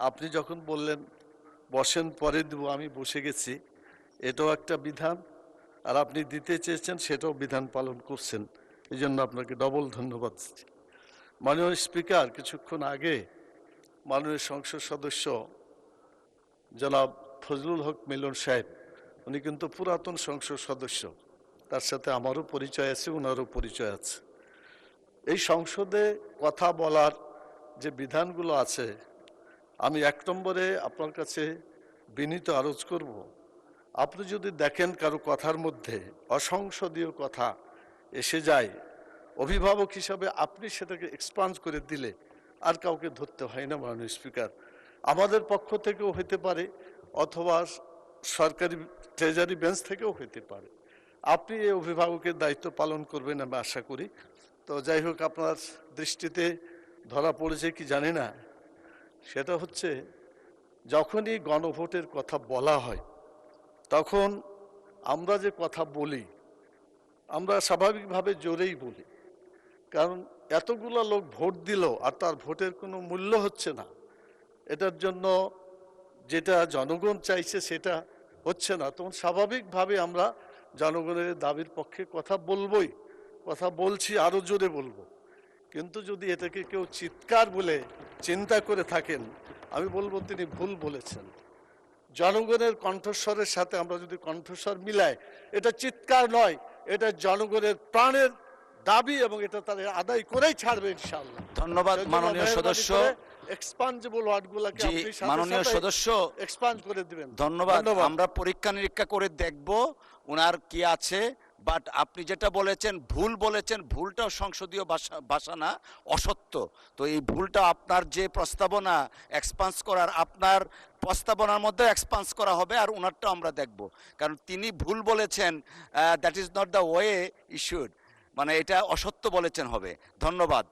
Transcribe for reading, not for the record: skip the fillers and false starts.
আপনি যখন বললেন বসেন পরে দেবো, আমি বসে গেছি, এটাও একটা বিধান। আর আপনি দিতে চেয়েছেন, সেটাও বিধান পালন করছেন। এই জন্য আপনাকে ডবল ধন্যবাদ দিচ্ছি। মাননীয় স্পিকার, কিছুক্ষণ আগে মাননীয় সংসদ সদস্য জনাব ফজলুল হক মিলন সাহেব, উনি কিন্তু পুরাতন সংসদ সদস্য, তার সাথে আমারও পরিচয় আছে, ওনারও পরিচয় আছে। এই সংসদে কথা বলার যে বিধানগুলো আছে, আমি এক নম্বরে আপনার কাছে বিনীত আরজ করব, আপনি যদি দেখেন কারো কথার মধ্যে অসংসদীয় কথা এসে যায়, অভিভাবক হিসাবে আপনি সেটাকে এক্সপান্স করে দিলে আর কাউকে ধরতে হয় না। মাননীয় স্পিকার, আমাদের পক্ষ থেকেও হতে পারে, অথবা সরকারি ট্রেজারি বেঞ্চ থেকেও হতে পারে। আপনি এই অভিভাবকের দায়িত্ব পালন করবেন আমি আশা করি। তো যাই হোক, আপনার দৃষ্টিতে ধরা পড়েছে কি জানি না, সেটা হচ্ছে যখনই গণভোটের কথা বলা হয়, তখন আমরা যে কথা বলি, আমরা স্বাভাবিকভাবে জোরেই বলি, কারণ এতগুলো লোক ভোট দিল আর তার ভোটের কোনো মূল্য হচ্ছে না। এটার জন্য যেটা জনগণ চাইছে সেটা হচ্ছে না, তখন স্বাভাবিকভাবে আমরা জনগণের দাবির পক্ষে কথা বলবই, কথা বলছি, আরো জোরে বলবো। কিন্তু যদি এটাকে কেউ চিৎকার বলে চিন্তা করে থাকেন, আমি বলবো তিনি ভুল বলেছেন। জনগণের কণ্ঠস্বরের সাথে আমরা যদি কণ্ঠস্বর মিলাই, এটা চিৎকার নয়, এটা জনগণের প্রাণের দাবি, এবং এটা তারা আদায় করেই ছাড়বে ইনশাআল্লাহ। ধন্যবাদ মাননীয় সদস্য। এক্সপান্সিবল ওয়ার্ডগুলোকে আপনি সাথে মাননীয় সাথে সদস্য এক্সপান্স করে দিবেন। ধন্যবাদ। আমরা পরীক্ষা নিরীক্ষা করে দেখব ওনার কি আছে, বাট আপনি যেটা বলেছেন ভুল বলেছেন, ভুলটাও সংসদীয় ভাষা না, অসত্য। তো এই ভুলটা আপনার যে প্রস্তাবনা এক্সপান্স করার, আপনার প্রস্তাবনার মধ্যে এক্সপান্স করা হবে, আর ওনারটাও আমরা দেখব, কারণ তিনি ভুল বলেছেন, that is not the way issued, মানে এটা অসত্য বলেছেন হবে। ধন্যবাদ।